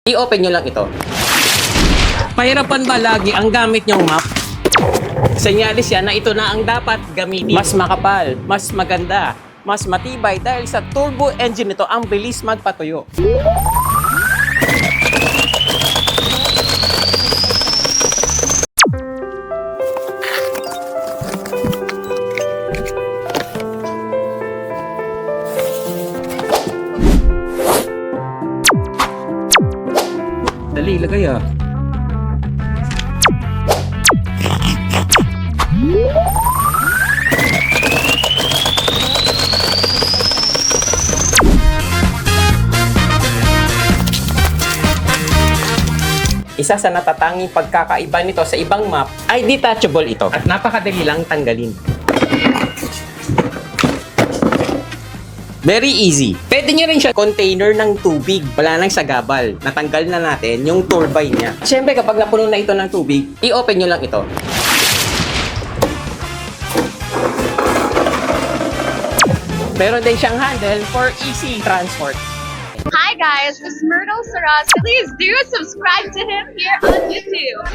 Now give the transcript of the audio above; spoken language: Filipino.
I-open nyo lang ito. Pahirapan ba lagi ang gamit nyong map? Senyalis yan na ito na ang dapat gamitin. Mas makapal, mas maganda, mas matibay dahil sa turbo engine nito ang bilis magpatuyo. Dali, lagay ah. Isa sa natatanging pagkakaiba nito sa ibang map ay detachable ito at napakadali lang tanggalin. Very easy. Pwede nyo rin siya container ng tubig. Wala nang sagabal. Natanggal na natin yung turbine niya. Siyempre kapag napuno na ito ng tubig, i-open nyo lang ito. Meron din siyang handle for easy transport. Hi guys, this is Myrtle Saras. Please do subscribe to him here on YouTube.